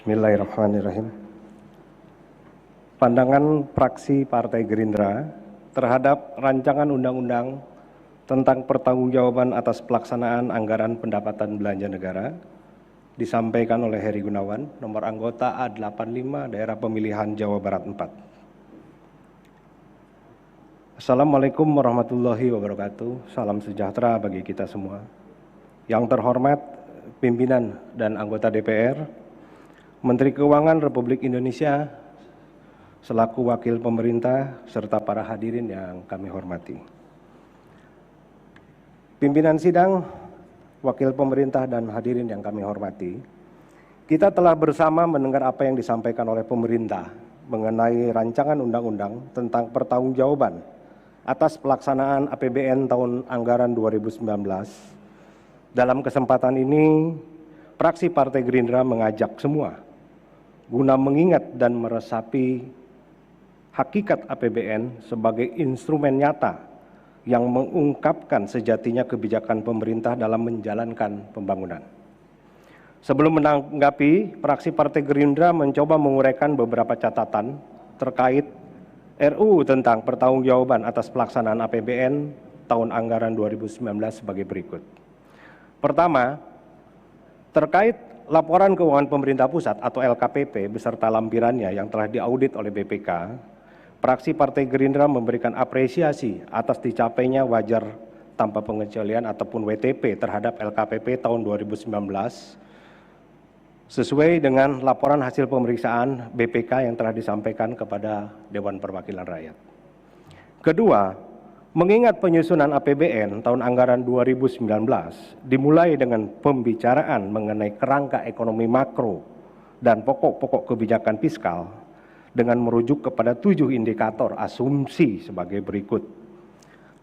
Bismillahirrahmanirrahim. Pandangan fraksi Partai Gerindra terhadap rancangan undang-undang tentang pertanggungjawaban atas pelaksanaan anggaran pendapatan belanja negara disampaikan oleh Heri Gunawan, nomor anggota A85 Daerah Pemilihan Jawa Barat 4. Assalamualaikum warahmatullahi wabarakatuh. Salam sejahtera bagi kita semua. Yang terhormat pimpinan dan anggota DPR, Menteri Keuangan Republik Indonesia, selaku wakil pemerintah, serta para hadirin yang kami hormati. Pimpinan sidang, wakil pemerintah, dan hadirin yang kami hormati, kita telah bersama mendengar apa yang disampaikan oleh pemerintah mengenai rancangan undang-undang tentang pertanggungjawaban atas pelaksanaan APBN tahun anggaran 2019. Dalam kesempatan ini, fraksi Partai Gerindra mengajak semua guna mengingat dan meresapi hakikat APBN sebagai instrumen nyata yang mengungkapkan sejatinya kebijakan pemerintah dalam menjalankan pembangunan. Sebelum menanggapi, fraksi Partai Gerindra mencoba menguraikan beberapa catatan terkait RUU tentang pertanggungjawaban atas pelaksanaan APBN tahun anggaran 2019 sebagai berikut. Pertama, terkait laporan keuangan pemerintah pusat atau LKPP beserta lampirannya yang telah diaudit oleh BPK, fraksi Partai Gerindra memberikan apresiasi atas dicapainya wajar tanpa pengecualian ataupun WTP terhadap LKPP tahun 2019 sesuai dengan laporan hasil pemeriksaan BPK yang telah disampaikan kepada Dewan Perwakilan Rakyat. Kedua, mengingat penyusunan APBN tahun anggaran 2019 dimulai dengan pembicaraan mengenai kerangka ekonomi makro dan pokok-pokok kebijakan fiskal dengan merujuk kepada 7 indikator asumsi sebagai berikut.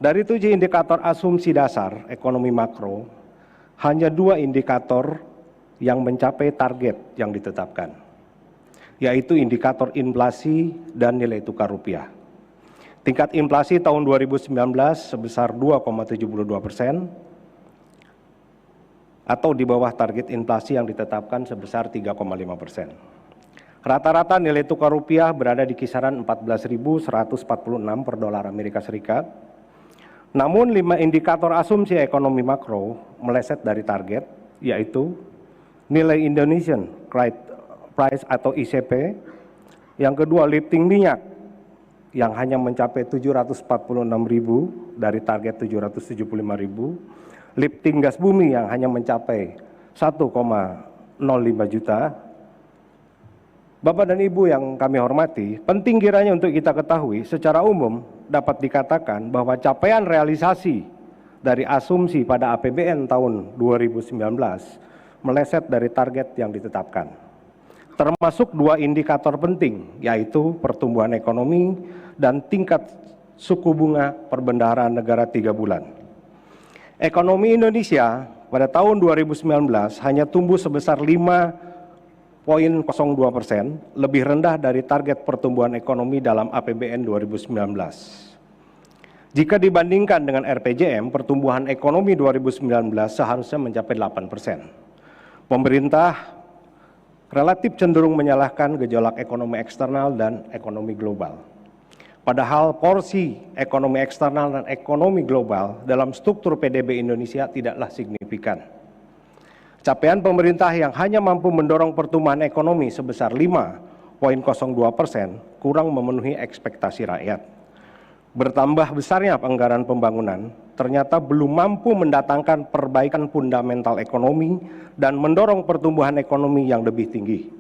Dari 7 indikator asumsi dasar ekonomi makro, hanya 2 indikator yang mencapai target yang ditetapkan, yaitu indikator inflasi dan nilai tukar rupiah. Tingkat inflasi tahun 2019 sebesar 2,72% atau di bawah target inflasi yang ditetapkan sebesar 3,5%. Rata-rata nilai tukar rupiah berada di kisaran 14.146 per dolar Amerika Serikat. Namun 5 indikator asumsi ekonomi makro meleset dari target, yaitu nilai Indonesian Price atau ICP, yang kedua lifting minyak yang hanya mencapai 746.000 dari target 775.000, lifting gas bumi yang hanya mencapai 1,05 juta. Bapak dan Ibu yang kami hormati, penting kiranya untuk kita ketahui secara umum dapat dikatakan bahwa capaian realisasi dari asumsi pada APBN tahun 2019 meleset dari target yang ditetapkan. Termasuk 2 indikator penting, yaitu pertumbuhan ekonomi dan tingkat suku bunga perbendaharaan negara 3 bulan. Ekonomi Indonesia pada tahun 2019 hanya tumbuh sebesar 5,02%, lebih rendah dari target pertumbuhan ekonomi dalam APBN 2019. Jika dibandingkan dengan RPJM, pertumbuhan ekonomi 2019 seharusnya mencapai 8%. Pemerintah relatif cenderung menyalahkan gejolak ekonomi eksternal dan ekonomi global. Padahal porsi ekonomi eksternal dan ekonomi global dalam struktur PDB Indonesia tidaklah signifikan. Capaian pemerintah yang hanya mampu mendorong pertumbuhan ekonomi sebesar 5,02% kurang memenuhi ekspektasi rakyat. Bertambah besarnya anggaran pembangunan ternyata belum mampu mendatangkan perbaikan fundamental ekonomi dan mendorong pertumbuhan ekonomi yang lebih tinggi.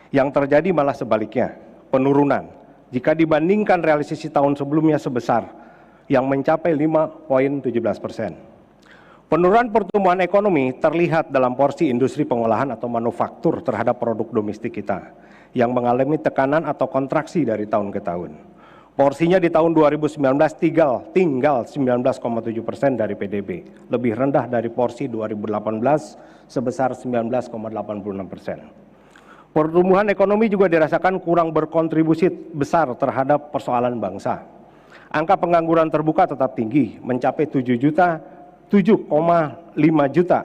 Yang terjadi malah sebaliknya, penurunan jika dibandingkan realisasi tahun sebelumnya sebesar yang mencapai 5,17%. Penurunan pertumbuhan ekonomi terlihat dalam porsi industri pengolahan atau manufaktur terhadap produk domestik kita yang mengalami tekanan atau kontraksi dari tahun ke tahun. Porsinya di tahun 2019 tinggal 19,7% dari PDB, lebih rendah dari porsi 2018 sebesar 19,86%. Pertumbuhan ekonomi juga dirasakan kurang berkontribusi besar terhadap persoalan bangsa. Angka pengangguran terbuka tetap tinggi, mencapai 7,5 juta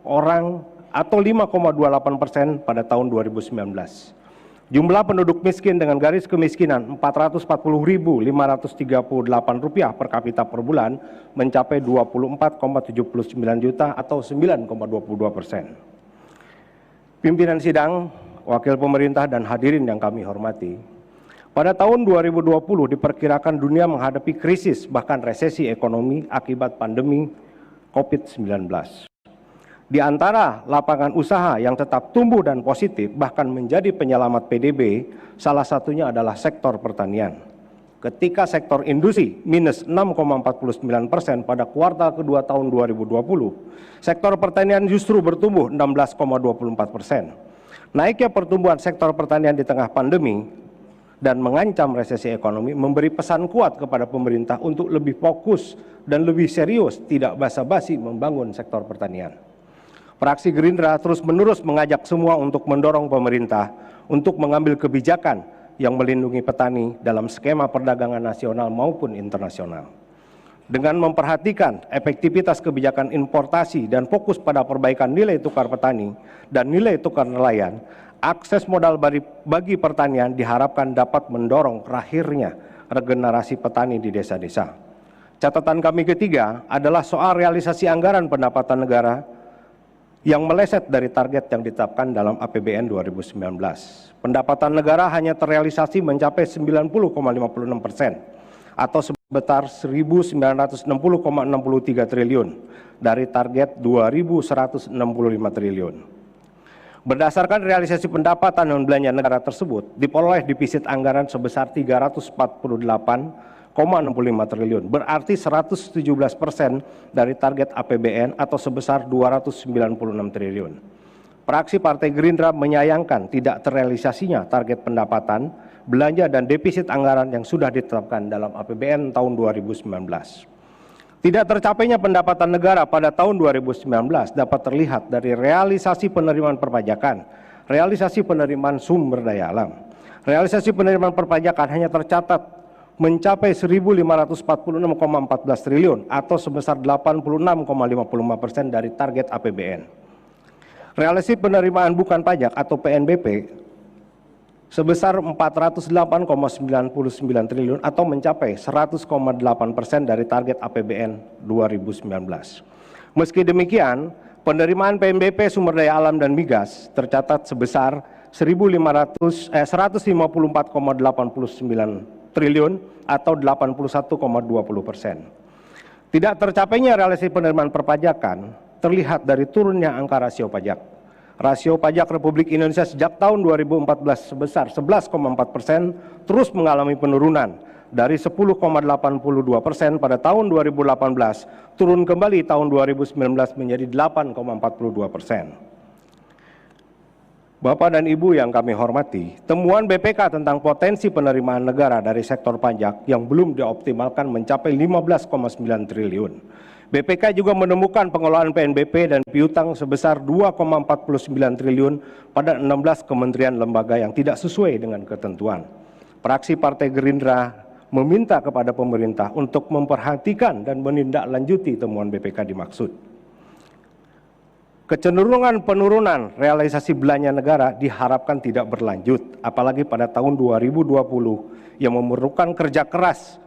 orang atau 5,28% pada tahun 2019. Jumlah penduduk miskin dengan garis kemiskinan Rp440.538 per kapita per bulan mencapai 24,79 juta atau 9,22%. Pimpinan sidang, wakil pemerintah dan hadirin yang kami hormati, pada tahun 2020 diperkirakan dunia menghadapi krisis bahkan resesi ekonomi akibat pandemi COVID-19. Di antara lapangan usaha yang tetap tumbuh dan positif bahkan menjadi penyelamat PDB, salah satunya adalah sektor pertanian. Ketika sektor industri minus 6,49% pada kuartal kedua tahun 2020, sektor pertanian justru bertumbuh 16,24%. Naiknya pertumbuhan sektor pertanian di tengah pandemi dan mengancam resesi ekonomi memberi pesan kuat kepada pemerintah untuk lebih fokus dan lebih serius, tidak basa-basi membangun sektor pertanian. Fraksi Gerindra terus-menerus mengajak semua untuk mendorong pemerintah untuk mengambil kebijakan yang melindungi petani dalam skema perdagangan nasional maupun internasional. Dengan memperhatikan efektivitas kebijakan importasi dan fokus pada perbaikan nilai tukar petani dan nilai tukar nelayan, akses modal bagi pertanian diharapkan dapat mendorong lahirnya regenerasi petani di desa-desa. Catatan kami ketiga adalah soal realisasi anggaran pendapatan negara yang meleset dari target yang ditetapkan dalam APBN 2019. Pendapatan negara hanya terrealisasi mencapai 90,56% atau sebesar 1.960,63 triliun dari target 2.165 triliun. Berdasarkan realisasi pendapatan dan belanja negara tersebut, diperoleh defisit anggaran sebesar 348,65 triliun, berarti 117% dari target APBN atau sebesar 296 triliun. Fraksi Partai Gerindra menyayangkan tidak terrealisasinya target pendapatan, belanja dan defisit anggaran yang sudah ditetapkan dalam APBN tahun 2019. Tidak tercapainya pendapatan negara pada tahun 2019 dapat terlihat dari realisasi penerimaan perpajakan, realisasi penerimaan sumber daya alam. Realisasi penerimaan perpajakan hanya tercatat mencapai 1.546,14 triliun atau sebesar 86,55% dari target APBN. Realisasi penerimaan bukan pajak atau PNBP sebesar 408,99 triliun atau mencapai 100,8% dari target APBN 2019. Meski demikian, penerimaan PNBP sumber daya alam dan migas tercatat sebesar 154,89 triliun atau 81,20%. Tidak tercapainya realisasi penerimaan perpajakan terlihat dari turunnya angka rasio pajak. Rasio pajak Republik Indonesia sejak tahun 2014 sebesar 11,4% terus mengalami penurunan dari 10,82% pada tahun 2018 turun kembali tahun 2019 menjadi 8,42%. Bapak dan Ibu yang kami hormati, temuan BPK tentang potensi penerimaan negara dari sektor pajak yang belum dioptimalkan mencapai 15,9 triliun. BPK juga menemukan pengelolaan PNBP dan piutang sebesar 2,49 triliun pada 16 kementerian lembaga yang tidak sesuai dengan ketentuan. Fraksi Partai Gerindra meminta kepada pemerintah untuk memperhatikan dan menindaklanjuti temuan BPK dimaksud. Kecenderungan penurunan realisasi belanja negara diharapkan tidak berlanjut, apalagi pada tahun 2020 yang memerlukan kerja keras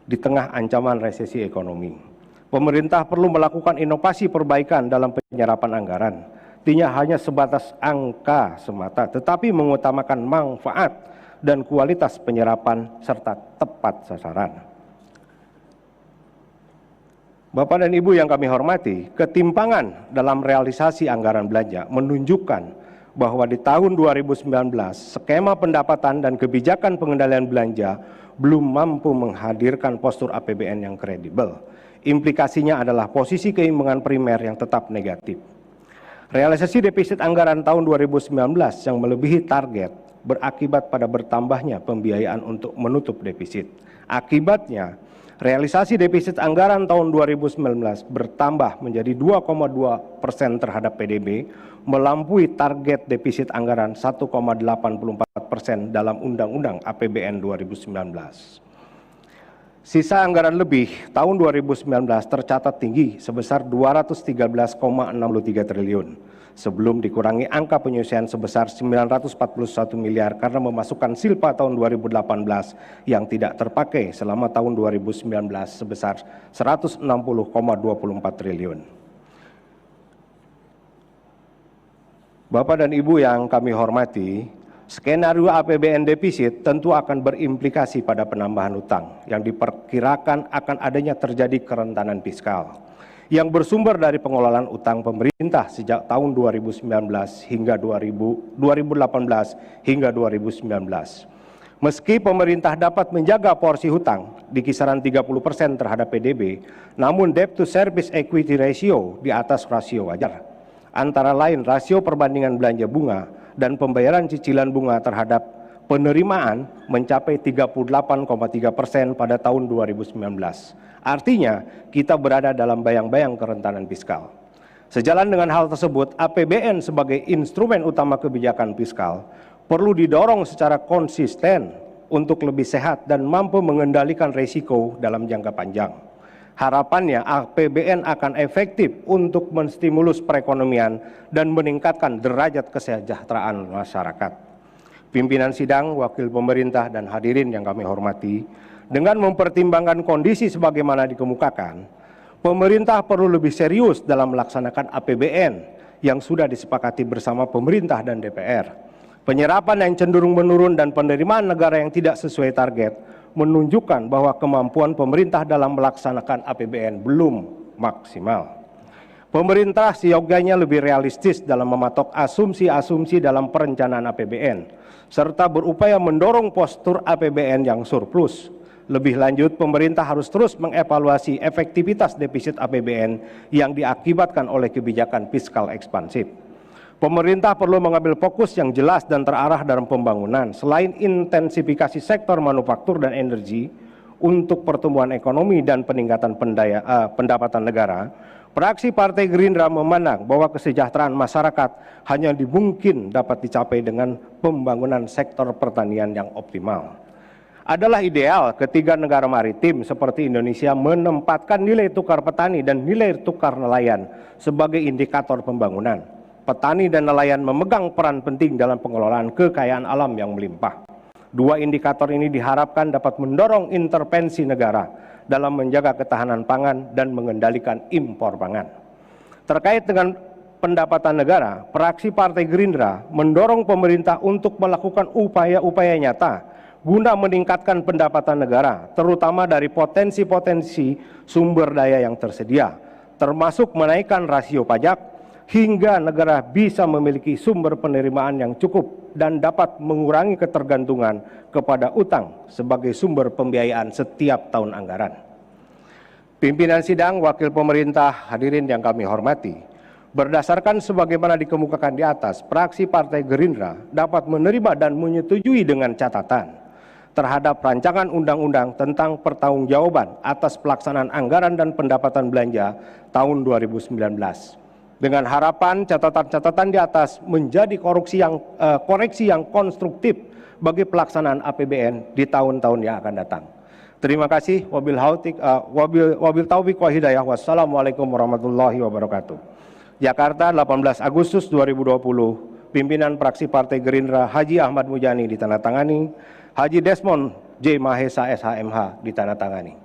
di tengah ancaman resesi ekonomi. Pemerintah perlu melakukan inovasi perbaikan dalam penyerapan anggaran, tidak hanya sebatas angka semata, tetapi mengutamakan manfaat dan kualitas penyerapan serta tepat sasaran. Bapak dan Ibu yang kami hormati, ketimpangan dalam realisasi anggaran belanja menunjukkan bahwa di tahun 2019 skema pendapatan dan kebijakan pengendalian belanja belum mampu menghadirkan postur APBN yang kredibel. Implikasinya adalah posisi keimbangan primer yang tetap negatif. Realisasi defisit anggaran tahun 2019 yang melebihi target berakibat pada bertambahnya pembiayaan untuk menutup defisit. Akibatnya, realisasi defisit anggaran tahun 2019 bertambah menjadi 2,2% terhadap PDB, melampaui target defisit anggaran 1,84% dalam Undang-Undang APBN 2019. Sisa anggaran lebih tahun 2019 tercatat tinggi sebesar 213,63 triliun sebelum dikurangi angka penyusian sebesar 941 miliar karena memasukkan silpa tahun 2018 yang tidak terpakai selama tahun 2019 sebesar 160,24 triliun. Bapak dan Ibu yang kami hormati, skenario APBN defisit tentu akan berimplikasi pada penambahan utang yang diperkirakan akan adanya terjadi kerentanan fiskal yang bersumber dari pengelolaan utang pemerintah sejak tahun 2019 hingga 2018 hingga 2019. Meski pemerintah dapat menjaga porsi hutang di kisaran 30% terhadap PDB, namun debt to service equity ratio di atas rasio wajar. Antara lain rasio perbandingan belanja bunga dan pembayaran cicilan bunga terhadap penerimaan mencapai 38,3% pada tahun 2019. Artinya, kita berada dalam bayang-bayang kerentanan fiskal. Sejalan dengan hal tersebut, APBN sebagai instrumen utama kebijakan fiskal perlu didorong secara konsisten untuk lebih sehat dan mampu mengendalikan risiko dalam jangka panjang. Harapannya APBN akan efektif untuk menstimulus perekonomian dan meningkatkan derajat kesejahteraan masyarakat. Pimpinan sidang, wakil pemerintah, dan hadirin yang kami hormati, dengan mempertimbangkan kondisi sebagaimana dikemukakan, pemerintah perlu lebih serius dalam melaksanakan APBN yang sudah disepakati bersama pemerintah dan DPR. Penyerapan yang cenderung menurun dan penerimaan negara yang tidak sesuai target menunjukkan bahwa kemampuan pemerintah dalam melaksanakan APBN belum maksimal. Pemerintah seyogyanya lebih realistis dalam mematok asumsi-asumsi dalam perencanaan APBN, serta berupaya mendorong postur APBN yang surplus. Lebih lanjut, pemerintah harus terus mengevaluasi efektivitas defisit APBN yang diakibatkan oleh kebijakan fiskal ekspansif. Pemerintah perlu mengambil fokus yang jelas dan terarah dalam pembangunan. Selain intensifikasi sektor manufaktur dan energi untuk pertumbuhan ekonomi dan peningkatan pendapatan negara, fraksi Partai Gerindra memandang bahwa kesejahteraan masyarakat hanya dimungkin dapat dicapai dengan pembangunan sektor pertanian yang optimal. Adalah ideal ketiga negara maritim seperti Indonesia menempatkan nilai tukar petani dan nilai tukar nelayan sebagai indikator pembangunan. Petani dan nelayan memegang peran penting dalam pengelolaan kekayaan alam yang melimpah. Dua indikator ini diharapkan dapat mendorong intervensi negara dalam menjaga ketahanan pangan dan mengendalikan impor pangan. Terkait dengan pendapatan negara, fraksi Partai Gerindra mendorong pemerintah untuk melakukan upaya-upaya nyata guna meningkatkan pendapatan negara, terutama dari potensi-potensi sumber daya yang tersedia, termasuk menaikkan rasio pajak, hingga negara bisa memiliki sumber penerimaan yang cukup dan dapat mengurangi ketergantungan kepada utang sebagai sumber pembiayaan setiap tahun anggaran. Pimpinan sidang, wakil pemerintah, hadirin yang kami hormati, berdasarkan sebagaimana dikemukakan di atas, fraksi Partai Gerindra dapat menerima dan menyetujui dengan catatan terhadap rancangan undang-undang tentang pertanggungjawaban atas pelaksanaan anggaran dan pendapatan belanja tahun 2019. Dengan harapan catatan-catatan di atas menjadi koreksi yang konstruktif bagi pelaksanaan APBN di tahun-tahun yang akan datang. Terima kasih. Wabil taufiq wa hidayah. Wassalamualaikum warahmatullahi wabarakatuh. Jakarta, 18 Agustus 2020. Pimpinan fraksi Partai Gerindra Haji Ahmad Mujani ditandatangani, Haji Desmond J. Mahesa SHMH ditandatangani.